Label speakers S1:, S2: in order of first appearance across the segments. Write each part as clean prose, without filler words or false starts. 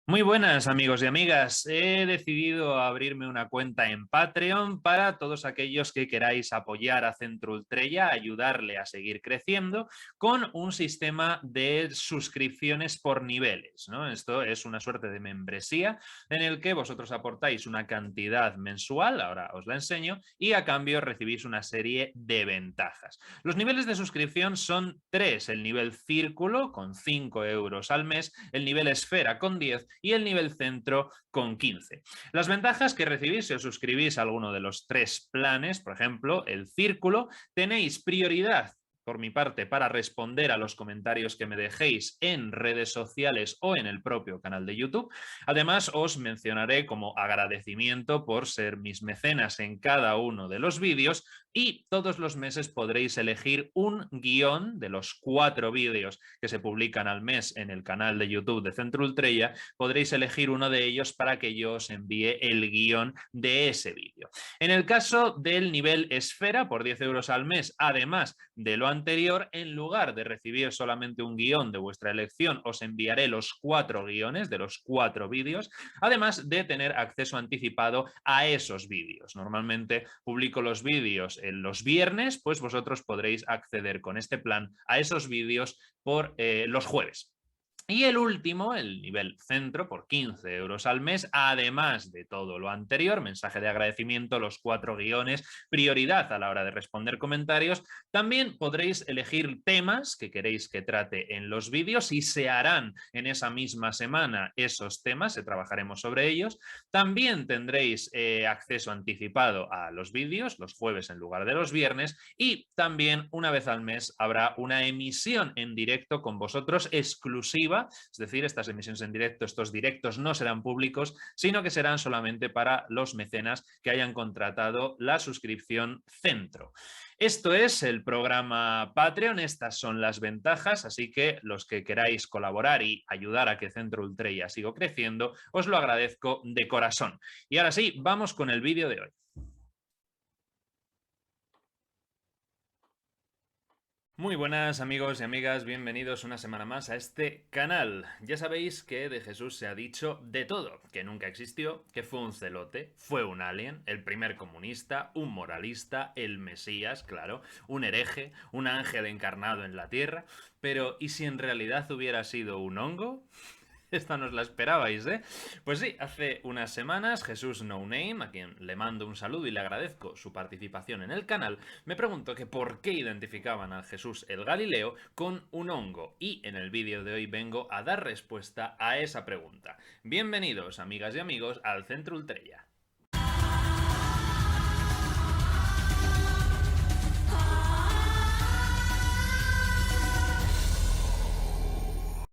S1: Muy buenas amigos y amigas, he decidido abrirme una cuenta en Patreon para todos aquellos que queráis apoyar a Centro Ultrella, ayudarle a seguir creciendo con un sistema de suscripciones por niveles, ¿no? Esto es una suerte de membresía en el que vosotros aportáis una cantidad mensual, ahora os la enseño, y a cambio recibís una serie de ventajas. Los niveles de suscripción son tres: el nivel círculo con 5 euros al mes, el nivel esfera con 10 y el nivel centro con 15. Las ventajas que recibís si os suscribís a alguno de los tres planes, por ejemplo, el círculo, tenéis prioridad por mi parte para responder a los comentarios que me dejéis en redes sociales o en el propio canal de YouTube. Además, os mencionaré como agradecimiento por ser mis mecenas en cada uno de los vídeos y todos los meses podréis elegir un guión de los 4 vídeos que se publican al mes en el canal de YouTube de Centro Ultrella. Podréis elegir uno de ellos para que yo os envíe el guión de ese vídeo. En el caso del nivel esfera, por 10 euros al mes, además de lo anterior, en lugar de recibir solamente un guión de vuestra elección, os enviaré los 4 guiones de los 4 vídeos, además de tener acceso anticipado a esos vídeos. Normalmente publico los vídeos en los viernes, pues vosotros podréis acceder con este plan a esos vídeos por los jueves. Y el último, el nivel centro, por 15 euros al mes, además de todo lo anterior, mensaje de agradecimiento, los 4 guiones, prioridad a la hora de responder comentarios, también podréis elegir temas que queréis que trate en los vídeos y se harán en esa misma semana esos temas, trabajaremos sobre ellos. También tendréis acceso anticipado a los vídeos, los jueves en lugar de los viernes, y también una vez al mes habrá una emisión en directo con vosotros exclusiva. Es decir, estas emisiones en directo, estos directos no serán públicos, sino que serán solamente para los mecenas que hayan contratado la suscripción Centro. Esto es el programa Patreon, estas son las ventajas, así que los que queráis colaborar y ayudar a que Centro Ultrella siga creciendo, os lo agradezco de corazón. Y ahora sí, vamos con el vídeo de hoy. Muy buenas amigos y amigas, bienvenidos una semana más a este canal. Ya sabéis que de Jesús se ha dicho de todo, que nunca existió, que fue un celote, fue un alien, el primer comunista, un moralista, el Mesías, claro, un hereje, un ángel encarnado en la tierra, pero ¿y si en realidad hubiera sido un hongo? Esta no os la esperabais, ¿eh? Pues sí, hace unas semanas Jesús No Name, a quien le mando un saludo y le agradezco su participación en el canal, me preguntó que por qué identificaban a Jesús el Galileo con un hongo, y en el vídeo de hoy vengo a dar respuesta a esa pregunta. Bienvenidos, amigas y amigos, al Centro Ultrella.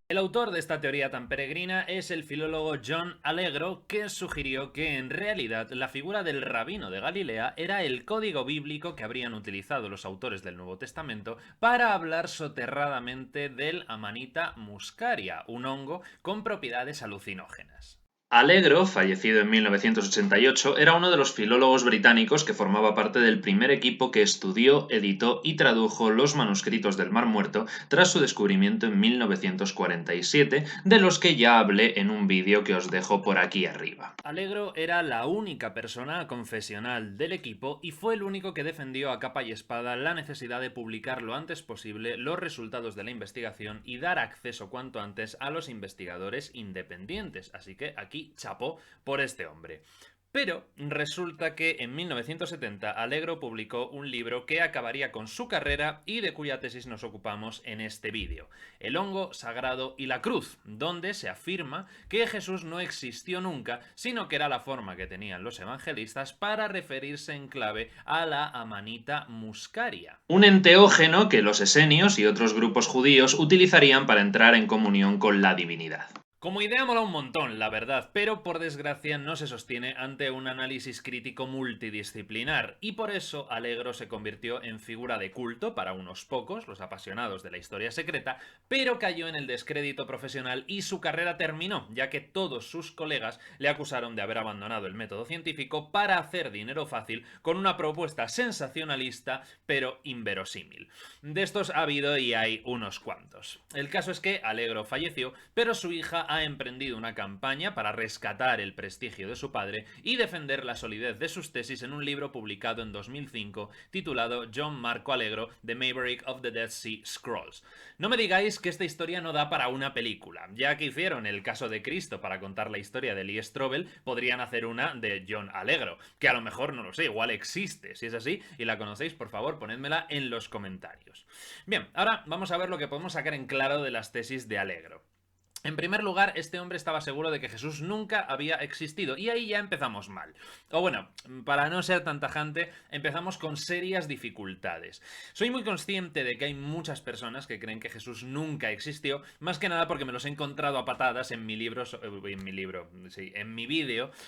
S1: El autor de esta teoría tan peregrina es el filólogo John Allegro, que sugirió que en realidad la figura del rabino de Galilea era el código bíblico que habrían utilizado los autores del Nuevo Testamento para hablar soterradamente del Amanita muscaria, un hongo con propiedades alucinógenas.
S2: Allegro, fallecido en 1988, era uno de los filólogos británicos que formaba parte del primer equipo que estudió, editó y tradujo los manuscritos del Mar Muerto tras su descubrimiento en 1947, de los que ya hablé en un vídeo que os dejo por aquí arriba.
S1: Allegro era la única persona confesional del equipo y fue el único que defendió a capa y espada la necesidad de publicar lo antes posible los resultados de la investigación y dar acceso cuanto antes a los investigadores independientes. Así que aquí chapó por este hombre. Pero resulta que en 1970 Allegro publicó un libro que acabaría con su carrera y de cuya tesis nos ocupamos en este vídeo: El hongo sagrado y la cruz, donde se afirma que Jesús no existió nunca, sino que era la forma que tenían los evangelistas para referirse en clave a la Amanita muscaria.
S2: Un enteógeno que los esenios y otros grupos judíos utilizarían para entrar en comunión con la divinidad.
S1: Como idea mola un montón, la verdad, pero por desgracia no se sostiene ante un análisis crítico multidisciplinar, y por eso Allegro se convirtió en figura de culto para unos pocos, los apasionados de la historia secreta, pero cayó en el descrédito profesional y su carrera terminó, ya que todos sus colegas le acusaron de haber abandonado el método científico para hacer dinero fácil con una propuesta sensacionalista pero inverosímil. De estos ha habido y hay unos cuantos. El caso es que Allegro falleció, pero su hija ha emprendido una campaña para rescatar el prestigio de su padre y defender la solidez de sus tesis en un libro publicado en 2005 titulado John Marco Allegro, The Maverick of the Dead Sea Scrolls. No me digáis que esta historia no da para una película. Ya que hicieron el caso de Cristo para contar la historia de Lee Strobel, podrían hacer una de John Allegro, que a lo mejor, no lo sé, igual existe. Si es así y la conocéis, por favor, ponedmela en los comentarios. Bien, ahora vamos a ver lo que podemos sacar en claro de las tesis de Allegro. En primer lugar, este hombre estaba seguro de que Jesús nunca había existido, y ahí ya empezamos mal. O bueno, para no ser tan tajante, empezamos con serias dificultades. Soy muy consciente de que hay muchas personas que creen que Jesús nunca existió, más que nada porque me los he encontrado a patadas en mi vídeo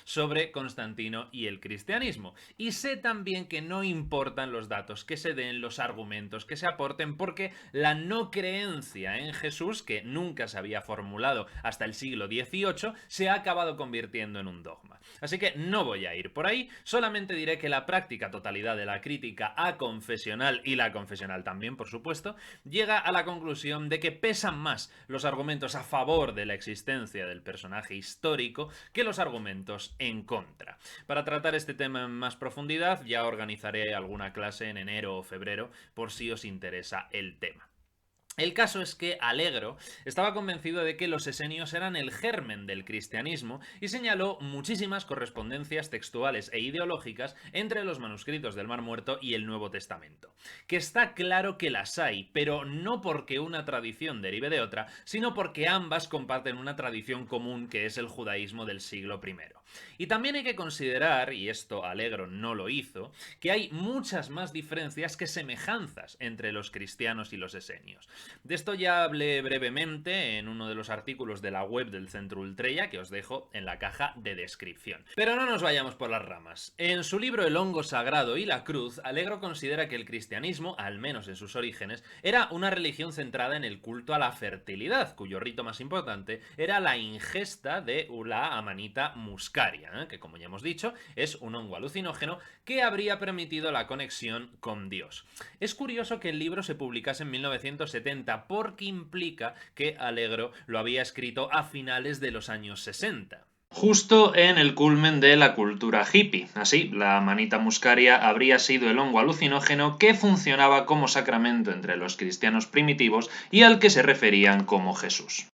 S1: sobre Constantino y el cristianismo. Y sé también que no importan los datos que se den, los argumentos que se aporten, porque la no creencia en Jesús, que nunca se había formulado hasta el siglo XVIII, se ha acabado convirtiendo en un dogma. Así que no voy a ir por ahí, solamente diré que la práctica totalidad de la crítica aconfesional, y la confesional también, por supuesto, llega a la conclusión de que pesan más los argumentos a favor de la existencia del personaje histórico que los argumentos en contra. Para tratar este tema en más profundidad, ya organizaré alguna clase en enero o febrero, por si os interesa el tema. El caso es que Allegro estaba convencido de que los esenios eran el germen del cristianismo y señaló muchísimas correspondencias textuales e ideológicas entre los manuscritos del Mar Muerto y el Nuevo Testamento. Que está claro que las hay, pero no porque una tradición derive de otra, sino porque ambas comparten una tradición común que es el judaísmo del siglo I. Y también hay que considerar, y esto Allegro no lo hizo, que hay muchas más diferencias que semejanzas entre los cristianos y los esenios. De esto ya hablé brevemente en uno de los artículos de la web del Centro Ultreya, que os dejo en la caja de descripción. Pero no nos vayamos por las ramas. En su libro El hongo sagrado y la cruz, Allegro considera que el cristianismo, al menos en sus orígenes, era una religión centrada en el culto a la fertilidad, cuyo rito más importante era la ingesta de la Amanita muscaria, que, como ya hemos dicho, es un hongo alucinógeno que habría permitido la conexión con Dios. Es curioso que el libro se publicase en 1970, porque implica que Allegro lo había escrito a finales de los años 60.
S2: Justo en el culmen de la cultura hippie. Así, la Amanita muscaria habría sido el hongo alucinógeno que funcionaba como sacramento entre los cristianos primitivos y al que se referían como Jesús.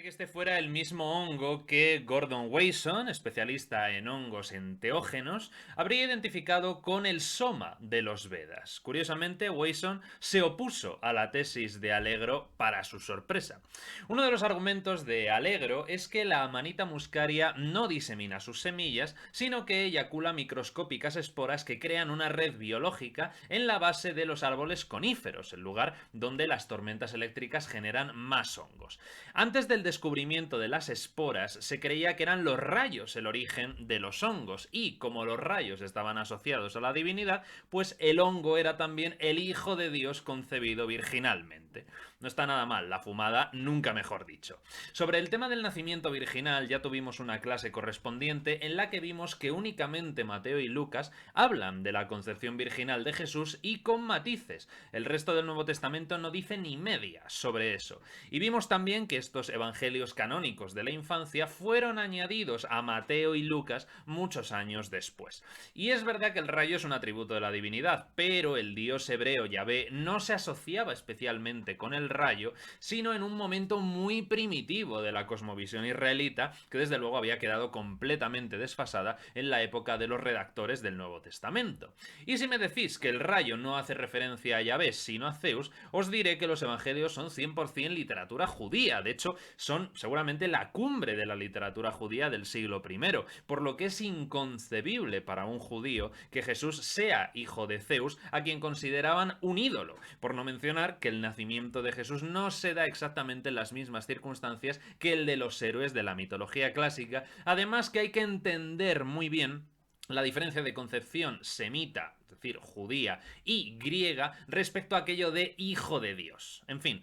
S1: Que este fuera el mismo hongo que Gordon Wasson, especialista en hongos enteógenos, habría identificado con el soma de los Vedas. Curiosamente, Wasson se opuso a la tesis de Allegro para su sorpresa. Uno de los argumentos de Allegro es que la Amanita muscaria no disemina sus semillas, sino que eyacula microscópicas esporas que crean una red biológica en la base de los árboles coníferos, el lugar donde las tormentas eléctricas generan más hongos. Antes del descubrimiento de las esporas, se creía que eran los rayos el origen de los hongos, y como los rayos estaban asociados a la divinidad, pues el hongo era también el hijo de Dios concebido virginalmente. No está nada mal, la fumada nunca mejor dicho. Sobre el tema del nacimiento virginal ya tuvimos una clase correspondiente en la que vimos que únicamente Mateo y Lucas hablan de la concepción virginal de Jesús y con matices. El resto del Nuevo Testamento no dice ni media sobre eso. Y vimos también que estos evangelios canónicos de la infancia fueron añadidos a Mateo y Lucas muchos años después. Y es verdad que el rayo es un atributo de la divinidad, pero el dios hebreo Yahvé no se asociaba especialmente con el rayo, sino en un momento muy primitivo de la cosmovisión israelita, que desde luego había quedado completamente desfasada en la época de los redactores del Nuevo Testamento. Y si me decís que el rayo no hace referencia a Yahvé sino a Zeus, os diré que los evangelios son 100% literatura judía. De hecho, son seguramente la cumbre de la literatura judía del siglo I, por lo que es inconcebible para un judío que Jesús sea hijo de Zeus, a quien consideraban un ídolo, por no mencionar que el nacimiento de Jesús no se da exactamente en las mismas circunstancias que el de los héroes de la mitología clásica, además que hay que entender muy bien la diferencia de concepción semita, decir, judía y griega, respecto a aquello de hijo de Dios. En fin,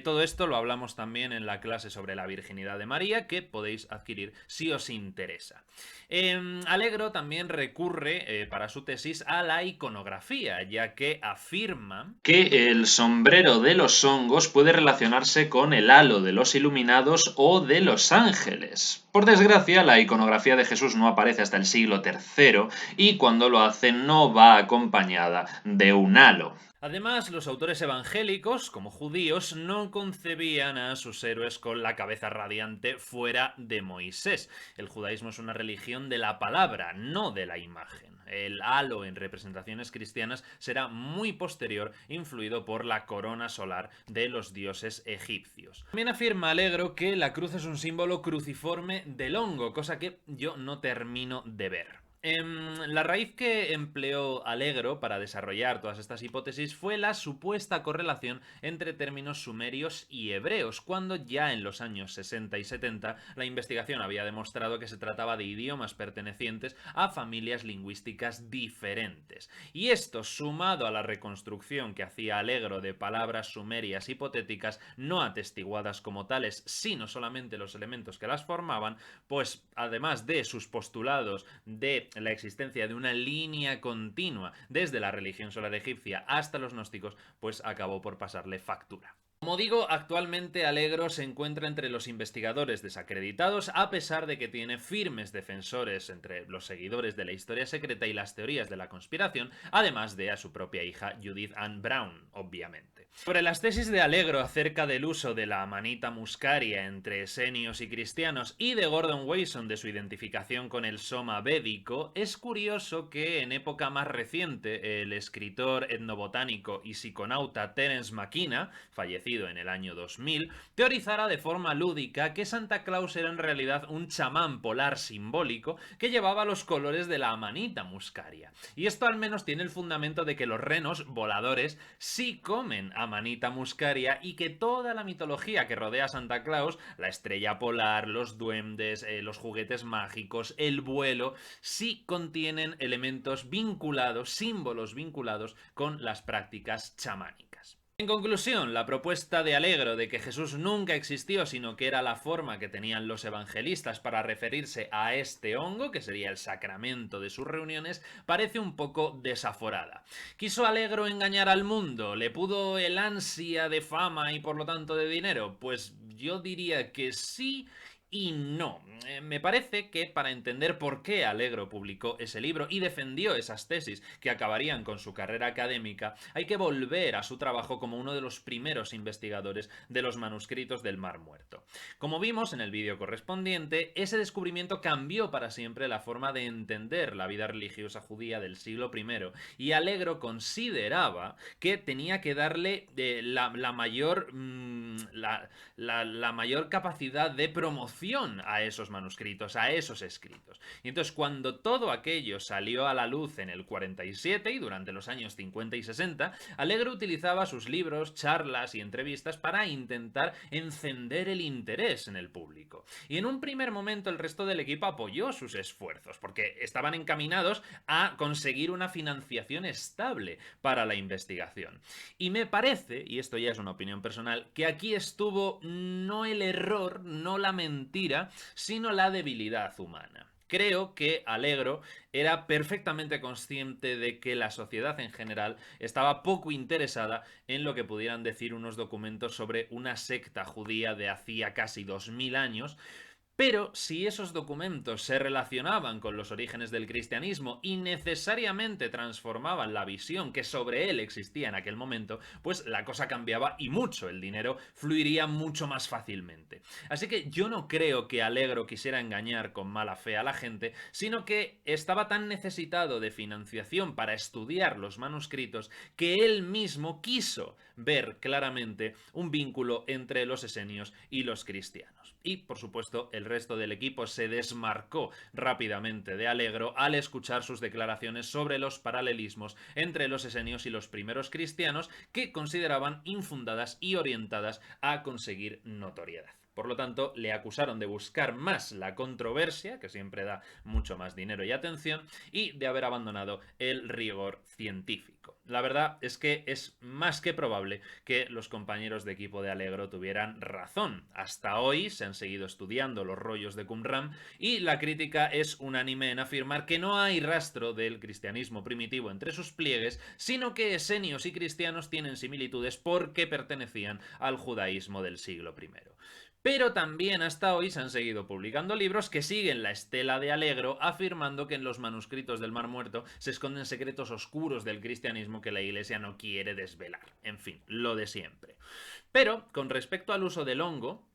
S1: todo esto lo hablamos también en la clase sobre la virginidad de María, que podéis adquirir si os interesa. Allegro también recurre para su tesis a la iconografía, ya que afirma
S2: que el sombrero de los hongos puede relacionarse con el halo de los iluminados o de los ángeles. Por desgracia, la iconografía de Jesús no aparece hasta el siglo III y cuando lo hace no va acompañada de un halo.
S1: Además, los autores evangélicos, como judíos, no concebían a sus héroes con la cabeza radiante fuera de Moisés. El judaísmo es una religión de la palabra, no de la imagen. El halo en representaciones cristianas será muy posterior, influido por la corona solar de los dioses egipcios. También afirma Allegro que la cruz es un símbolo cruciforme del hongo, cosa que yo no termino de ver. La raíz que empleó Allegro para desarrollar todas estas hipótesis fue la supuesta correlación entre términos sumerios y hebreos, cuando ya en los años 60 y 70 la investigación había demostrado que se trataba de idiomas pertenecientes a familias lingüísticas diferentes. Y esto, sumado a la reconstrucción que hacía Allegro de palabras sumerias hipotéticas no atestiguadas como tales, sino solamente los elementos que las formaban, pues además de sus postulados de la existencia de una línea continua desde la religión solar egipcia hasta los gnósticos, pues acabó por pasarle factura. Como digo, actualmente Allegro se encuentra entre los investigadores desacreditados, a pesar de que tiene firmes defensores entre los seguidores de la historia secreta y las teorías de la conspiración, además de a su propia hija Judith Ann Brown, obviamente. Sobre las tesis de Allegro acerca del uso de la amanita muscaria entre esenios y cristianos y de Gordon Wasson de su identificación con el soma védico, es curioso que en época más reciente el escritor etnobotánico y psiconauta Terence McKenna, fallecido en el año 2000, teorizara de forma lúdica que Santa Claus era en realidad un chamán polar simbólico que llevaba los colores de la amanita muscaria. Y esto al menos tiene el fundamento de que los renos voladores sí comen amanita muscaria y que toda la mitología que rodea a Santa Claus, la estrella polar, los duendes, los juguetes mágicos, el vuelo, sí contienen elementos vinculados, símbolos vinculados con las prácticas chamánicas. En conclusión, la propuesta de Allegro de que Jesús nunca existió, sino que era la forma que tenían los evangelistas para referirse a este hongo, que sería el sacramento de sus reuniones, parece un poco desaforada. ¿Quiso Allegro engañar al mundo? ¿Le pudo el ansia de fama y por lo tanto de dinero? Pues yo diría que sí y no. Me parece que para entender por qué Allegro publicó ese libro y defendió esas tesis que acabarían con su carrera académica, hay que volver a su trabajo como uno de los primeros investigadores de los manuscritos del Mar Muerto. Como vimos en el vídeo correspondiente, ese descubrimiento cambió para siempre la forma de entender la vida religiosa judía del siglo I, y Allegro consideraba que tenía que darle la mayor capacidad de promoción a esos manuscritos, a esos escritos. Y entonces cuando todo aquello salió a la luz en el 47 y durante los años 50 y 60, Allegro utilizaba sus libros, charlas y entrevistas para intentar encender el interés en el público. Y en un primer momento el resto del equipo apoyó sus esfuerzos, porque estaban encaminados a conseguir una financiación estable para la investigación. Y me parece, y esto ya es una opinión personal, que aquí estuvo no el error, no la mentira, sino la debilidad humana. Creo que Allegro era perfectamente consciente de que la sociedad en general estaba poco interesada en lo que pudieran decir unos documentos sobre una secta judía de hacía casi 2000 años, pero si esos documentos se relacionaban con los orígenes del cristianismo y necesariamente transformaban la visión que sobre él existía en aquel momento, pues la cosa cambiaba y mucho, el dinero fluiría mucho más fácilmente. Así que yo no creo que Allegro quisiera engañar con mala fe a la gente, sino que estaba tan necesitado de financiación para estudiar los manuscritos que él mismo quiso ver claramente un vínculo entre los esenios y los cristianos. Y, por supuesto, el resto del equipo se desmarcó rápidamente de Allegro al escuchar sus declaraciones sobre los paralelismos entre los esenios y los primeros cristianos, que consideraban infundadas y orientadas a conseguir notoriedad. Por lo tanto, le acusaron de buscar más la controversia, que siempre da mucho más dinero y atención, y de haber abandonado el rigor científico. La verdad es que es más que probable que los compañeros de equipo de Allegro tuvieran razón. Hasta hoy se han seguido estudiando los rollos de Qumran y la crítica es unánime en afirmar que no hay rastro del cristianismo primitivo entre sus pliegues, sino que esenios y cristianos tienen similitudes porque pertenecían al judaísmo del siglo I. Pero también hasta hoy se han seguido publicando libros que siguen la estela de Allegro, afirmando que en los manuscritos del Mar Muerto se esconden secretos oscuros del cristianismo que la Iglesia no quiere desvelar. En fin, lo de siempre. Pero, con respecto al uso del hongo,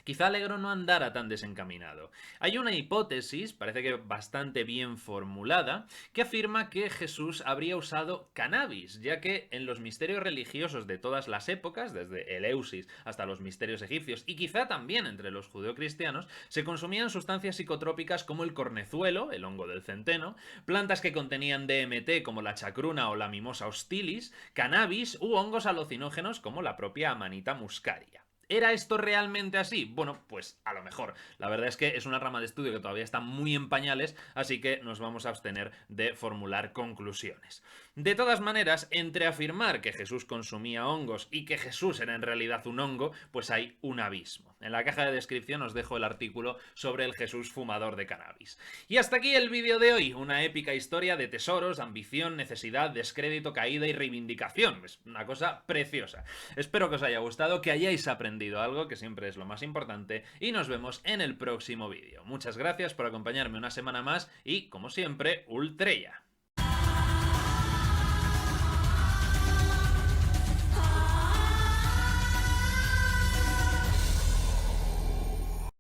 S1: quizá Allegro no andara tan desencaminado. Hay una hipótesis, parece que bastante bien formulada, que afirma que Jesús habría usado cannabis, ya que en los misterios religiosos de todas las épocas, desde Eleusis hasta los misterios egipcios y quizá también entre los judeocristianos, se consumían sustancias psicotrópicas como el cornezuelo, el hongo del centeno, plantas que contenían DMT como la chacruna o la mimosa hostilis, cannabis u hongos alucinógenos como la propia Amanita muscaria. ¿Era esto realmente así? Bueno, pues a lo mejor. La verdad es que es una rama de estudio que todavía está muy en pañales, así que nos vamos a abstener de formular conclusiones. De todas maneras, entre afirmar que Jesús consumía hongos y que Jesús era en realidad un hongo, pues hay un abismo. En la caja de descripción os dejo el artículo sobre el Jesús fumador de cannabis. Y hasta aquí el vídeo de hoy, una épica historia de tesoros, ambición, necesidad, descrédito, caída y reivindicación. Es una cosa preciosa. Espero que os haya gustado, que hayáis aprendido algo, que siempre es lo más importante, y nos vemos en el próximo vídeo. Muchas gracias por acompañarme una semana más y, como siempre, Ultrella.